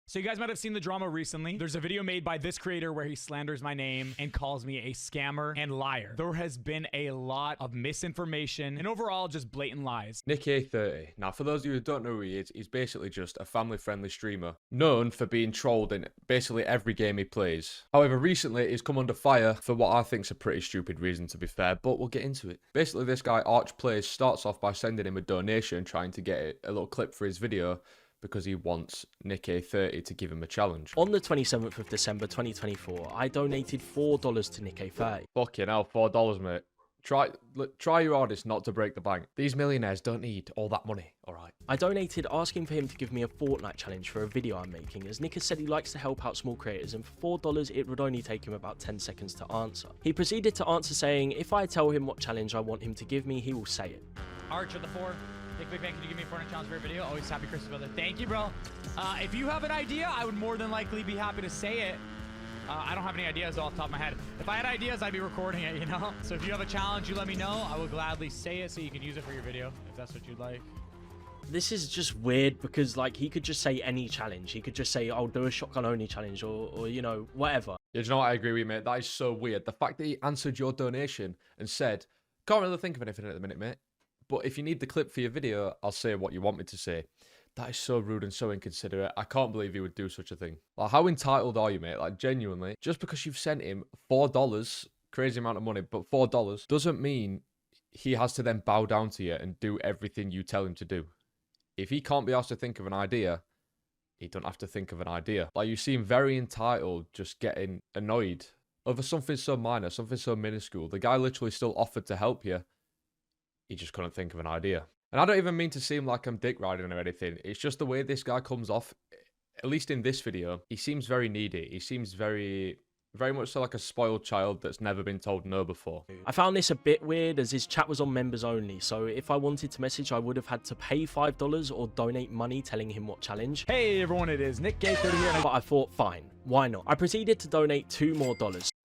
So you guys might have seen the drama recently. There's a video made by this creator where he slanders my name and calls me a scammer and liar. There has been a lot of misinformation and overall just blatant lies. Nick-A30. Now, for those of you who don't know who he is, he's basically just a family-friendly streamer, known for being trolled in basically every game he plays. However, recently he's come under fire for what I think is a pretty stupid reason, to be fair, but we'll get into it. Basically, this guy, arcchplays, starts off by sending him a donation, trying to get a little clip for his video, because he wants Nick-A30 to give him a challenge. On the 27th of December 2024, I donated $4 to Nick-A30. Fucking hell, $4, mate. Try your hardest not to break the bank. These millionaires don't need all that money, alright? I donated asking for him to give me a Fortnite challenge for a video I'm making, as Nick has said he likes to help out small creators, and for $4 it would only take him about 10 seconds to answer. He proceeded to answer saying, if I tell him what challenge I want him to give me, he will say it. Arch of the 4. Nick, big fan, can you give me a Fortnite challenge for your video? Always happy Christmas, brother. Thank you, bro. If you have an idea, I would more than likely be happy to say it. I don't have any ideas off the top of my head. If I had ideas, I'd be recording it, you know? So if you have a challenge, you let me know. I will gladly say it so you can use it for your video, if that's what you'd like. This is just weird because, like, he could just say any challenge. He could just say, I'll do a shotgun only challenge or you know, whatever. Yeah, do you know what? I agree with you, mate. That is so weird. The fact that he answered your donation and said, can't really think of anything at the minute, mate, but if you need the clip for your video, I'll say what you want me to say. That is so rude and so inconsiderate. I can't believe he would do such a thing. Like, how entitled are you, mate? Like, genuinely, just because you've sent him $4, crazy amount of money, but $4 doesn't mean he has to then bow down to you and do everything you tell him to do. If he can't be asked to think of an idea, he don't have to think of an idea. Like, you seem very entitled, just getting annoyed over something so minor, something so minuscule. The guy literally still offered to help you. He just couldn't think of an idea. And I don't even mean to seem like I'm dick riding or anything. It's just the way this guy comes off, at least in this video. He seems very needy. He seems very much so like a spoiled child that's never been told no before. I found this a bit weird as his chat was on members only, so if I wanted to message, I would have had to pay $5 or donate money telling him what challenge. Hey everyone, it is Nick-A30 here. But I thought, fine, why not? I proceeded to donate $2 more.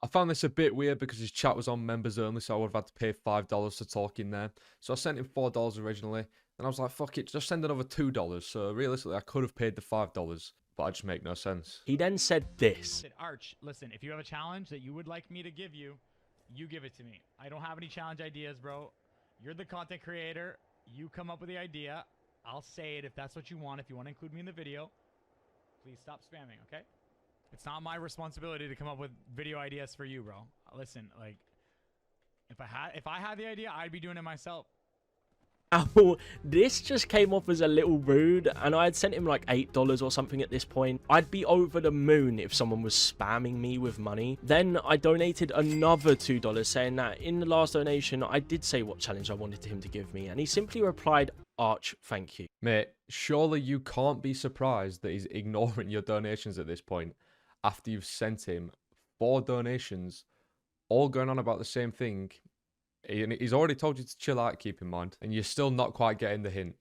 I found this a bit weird because his chat was on members only, so I would have had to pay $5 to talk in there. So I sent him $4 originally, and I was like, fuck it, just send another $2. So realistically, I could have paid the $5, but I just make no sense. He then said this. Arch, listen, if you have a challenge that you would like me to give you, you give it to me. I don't have any challenge ideas, bro. You're the content creator. You come up with the idea. I'll say it if that's what you want. If you want to include me in the video, please stop spamming, okay? It's not my responsibility to come up with video ideas for you, bro. Listen, like, if I had the idea, I'd be doing it myself. Oh, this just came off as a little rude, and I had sent him like $8 or something at this point. I'd be over the moon if someone was spamming me with money. Then I donated another $2, saying that in the last donation, I did say what challenge I wanted him to give me, and he simply replied, Arch, thank you. Mate, surely you can't be surprised that he's ignoring your donations at this point after you've sent him 4 donations, all going on about the same thing. He's already told you to chill out, keep in mind, and you're still not quite getting the hint.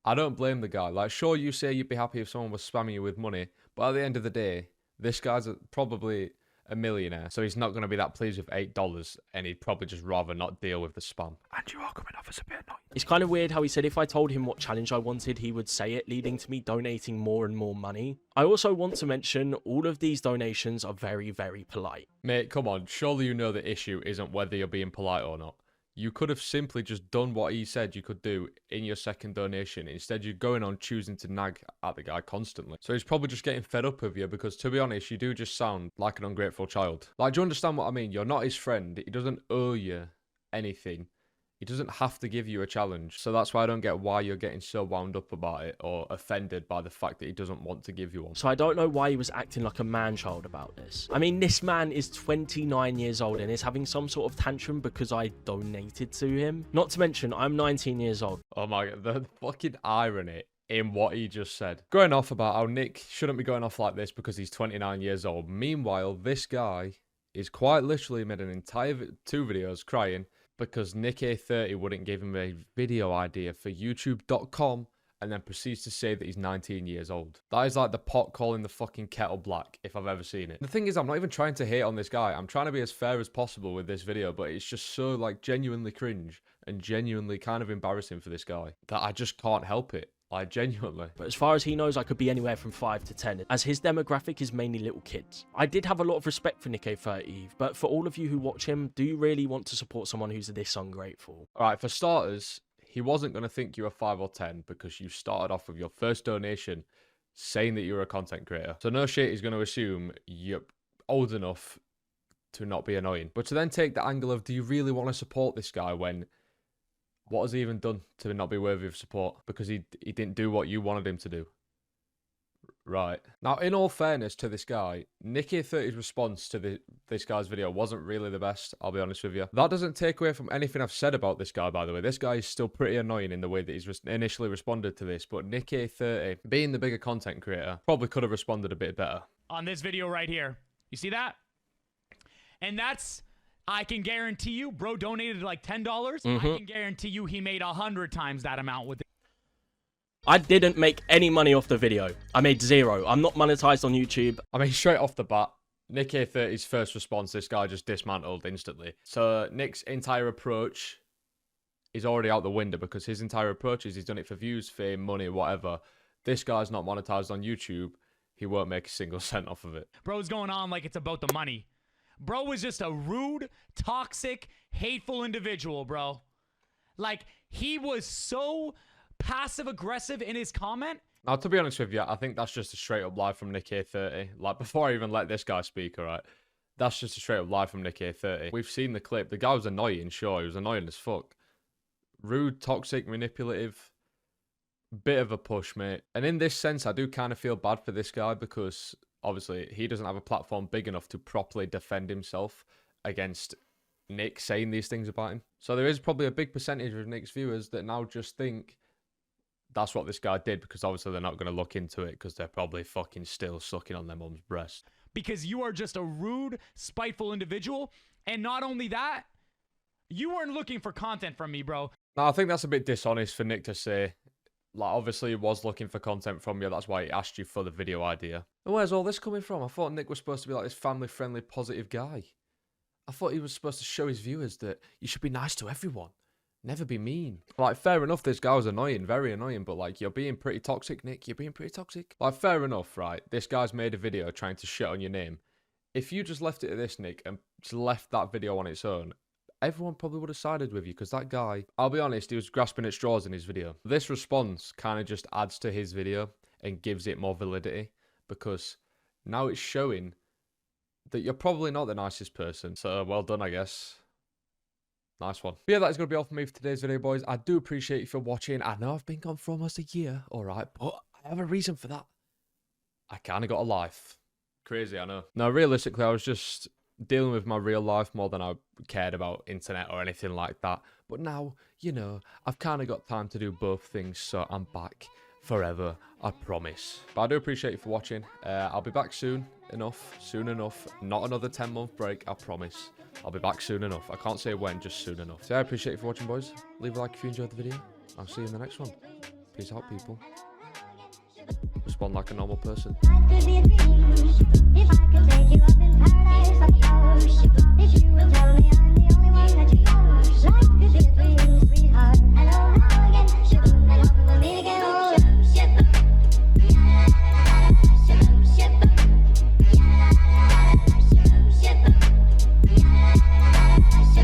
I don't blame the guy. Like, sure, you say you'd be happy if someone was spamming you with money, but at the end of the day, this guy's probably a millionaire, so he's not going to be that pleased with $8, and he'd probably just rather not deal with the spam. And you are coming off as a bit annoying. It's kind of weird how he said if I told him what challenge I wanted, he would say it, leading to me donating more and more money. I also want to mention all of these donations are very, very polite. Mate, come on. Surely you know the issue isn't whether you're being polite or not. You could have simply just done what he said you could do in your second donation. Instead, you're going on choosing to nag at the guy constantly. So he's probably just getting fed up with you because, to be honest, you do just sound like an ungrateful child. Like, do you understand what I mean? You're not his friend. He doesn't owe you anything. He doesn't have to give you a challenge. So that's why I don't get why you're getting so wound up about it or offended by the fact that he doesn't want to give you one. So I don't know why he was acting like a man-child about this. I mean, this man is 29 years old and is having some sort of tantrum because I donated to him. Not to mention, I'm 19 years old. Oh my God, the fucking irony in what he just said. Going off about how Nick shouldn't be going off like this because he's 29 years old. Meanwhile, this guy is quite literally made an entire 2 videos crying because Nick-A30 wouldn't give him a video idea for YouTube.com and then proceeds to say that he's 19 years old. That is like the pot calling the fucking kettle black if I've ever seen it. The thing is, I'm not even trying to hate on this guy. I'm trying to be as fair as possible with this video, but it's just so like genuinely cringe and genuinely kind of embarrassing for this guy that I just can't help it. Like, genuinely. But as far as he knows, I could be anywhere from 5 to 10, as his demographic is mainly little kids. I did have a lot of respect for Nick30, but for all of you who watch him, do you really want to support someone who's this ungrateful? Alright, for starters, he wasn't going to think you were 5 or 10 because you started off with your first donation saying that you're a content creator. So no shit, he's going to assume you're old enough to not be annoying. But to then take the angle of, do you really want to support this guy when... what has he even done to not be worthy of support? Because he didn't do what you wanted him to do. Right. Now, in all fairness to this guy, Nicky30's response to this guy's video wasn't really the best, I'll be honest with you. That doesn't take away from anything I've said about this guy, by the way. This guy is still pretty annoying in the way that he's initially responded to this, but Nicky30, being the bigger content creator, probably could have responded a bit better. On this video right here. You see that? And that's... I can guarantee you, bro donated like $10. I can guarantee you he made 100 times that amount with it. I didn't make any money off the video. I made 0. I'm not monetized on YouTube. I mean, straight off the bat, Nicky30's first response, this guy just dismantled instantly. So Nick's entire approach is already out the window because his entire approach is he's done it for views, fame, money, whatever. This guy's not monetized on YouTube. He won't make a single cent off of it. Bro's going on like it's about the money. Bro was just a rude, toxic, hateful individual, bro. Like, he was so passive-aggressive in his comment. Now, to be honest with you, I think that's just a straight-up lie from Nicky30. Like, before I even let this guy speak, alright? That's just a straight-up lie from Nicky30. We've seen the clip. The guy was annoying, sure. He was annoying as fuck. Rude, toxic, manipulative. Bit of a push, mate. And in this sense, I do kind of feel bad for this guy because... obviously, he doesn't have a platform big enough to properly defend himself against Nick saying these things about him. So there is probably a big percentage of Nick's viewers that now just think that's what this guy did because obviously they're not going to look into it because they're probably fucking still sucking on their mum's breast. Because you are just a rude, spiteful individual. And not only that, you weren't looking for content from me, bro. Now, I think that's a bit dishonest for Nick to say. Like, obviously, he was looking for content from you. That's why he asked you for the video idea. And where's all this coming from? I thought Nick was supposed to be like this family-friendly, positive guy. I thought he was supposed to show his viewers that you should be nice to everyone. Never be mean. Like, fair enough, this guy was annoying, very annoying, but, like, you're being pretty toxic, Nick. You're being pretty toxic. Like, fair enough, right? This guy's made a video trying to shit on your name. If you just left it at this, Nick, and just left that video on its own, everyone probably would have sided with you because that guy, I'll be honest, he was grasping at straws in his video. This response kind of just adds to his video and gives it more validity because now it's showing that you're probably not the nicest person. So well done, I guess. Nice one. But yeah, that is going to be all for me for today's video, boys. I do appreciate you for watching. I know I've been gone for almost a year, all right, but I have a reason for that. I kind of got a life. Crazy, I know. Now, realistically, I was just dealing with my real life more than I cared about internet or anything like that. But now, you know, I've kind of got time to do both things, so I'm back forever, I promise. But I do appreciate you for watching. I'll be back soon enough. Not another 10-month break, I promise. I'll be back soon enough. I can't say when, just soon enough. So I appreciate you for watching, boys. Leave a like if you enjoyed the video. I'll see you in the next one. Peace out, people. Respond like a normal person. If I could take you up in paradise, of course. If you will tell me I'm the only one that you use, life could be a dream.